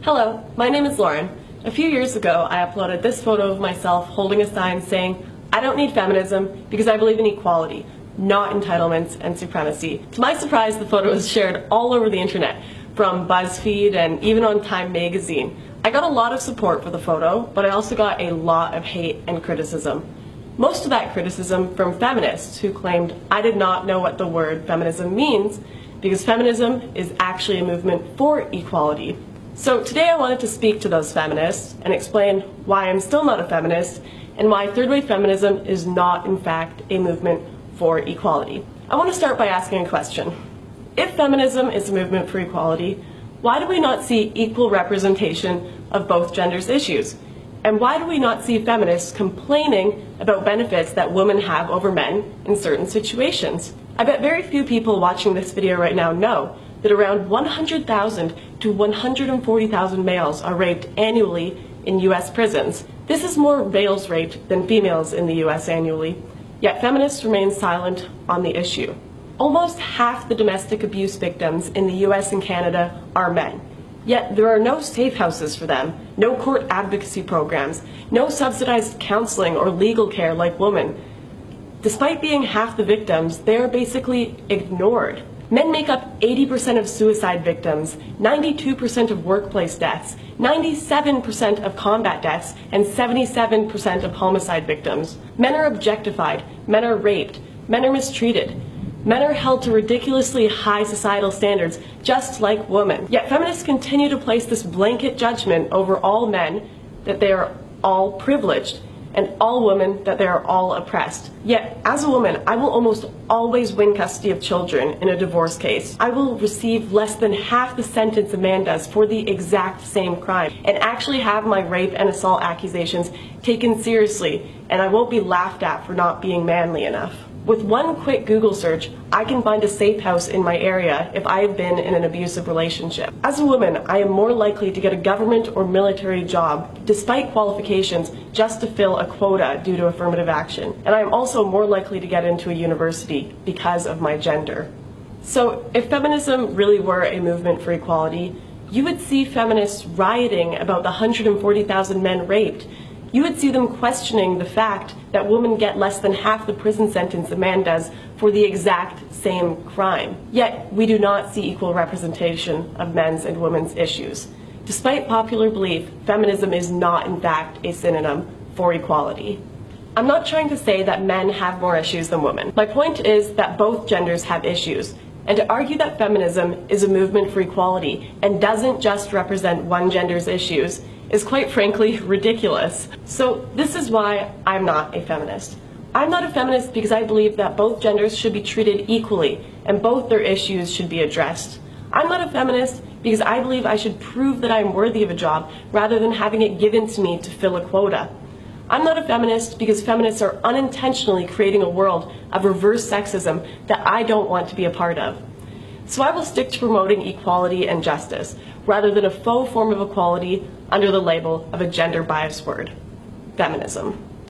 Hello, my name is Lauren. A few years ago, I uploaded this photo of myself holding a sign saying, "I don't need feminism because I believe in equality, not entitlements and supremacy." To my surprise, the photo was shared all over the internet, from BuzzFeed and even on Time magazine. I got a lot of support for the photo, but I also got a lot of hate and criticism. Most of that criticism from feminists who claimed I did not know what the word feminism means because feminism is actually a movement for equality. So today I wanted to speak to those feminists and explain why I'm still not a feminist and why third wave feminism is not in fact a movement for equality. I want to start by asking a question. If feminism is a movement for equality, why do we not see equal representation of both genders' issues? And why do we not see feminists complaining about benefits that women have over men in certain situations? I bet very few people watching this video right now know that around 100,000 to 140,000 males are raped annually in US prisons. This is more males raped than females in the US annually. Yet feminists remain silent on the issue. Almost half the domestic abuse victims in the US and Canada are men. Yet there are no safe houses for them, no court advocacy programs, no subsidized counseling or legal care like women. Despite being half the victims, they are basically ignored. Men make up 80% of suicide victims, 92% of workplace deaths, 97% of combat deaths, and 77% of homicide victims. Men are objectified, men are raped, men are mistreated. Men are held to ridiculously high societal standards, just like women. Yet feminists continue to place this blanket judgment over all men that they are all privileged, and all women that they are all oppressed. Yet, as a woman, I will almost always win custody of children in a divorce case. I will receive less than half the sentence a man does for the exact same crime, and actually have my rape and assault accusations taken seriously, and I won't be laughed at for not being manly enough. With one quick Google search, I can find a safe house in my area if I have been in an abusive relationship. As a woman, I am more likely to get a government or military job, despite qualifications, just to fill a quota due to affirmative action. And I am also more likely to get into a university because of my gender. So if feminism really were a movement for equality, you would see feminists rioting about the 140,000 men raped. You would see them questioning the fact that women get less than half the prison sentence a man does for the exact same crime. Yet, we do not see equal representation of men's and women's issues. Despite popular belief, feminism is not in fact a synonym for equality. I'm not trying to say that men have more issues than women. My point is that both genders have issues. And to argue that feminism is a movement for equality and doesn't just represent one gender's issues is quite frankly ridiculous. So this is why I'm not a feminist. I'm not a feminist because I believe that both genders should be treated equally and both their issues should be addressed. I'm not a feminist because I believe I should prove that I'm worthy of a job rather than having it given to me to fill a quota. I'm not a feminist because feminists are unintentionally creating a world of reverse sexism that I don't want to be a part of. So I will stick to promoting equality and justice, rather than a faux form of equality under the label of a gender-biased word, feminism.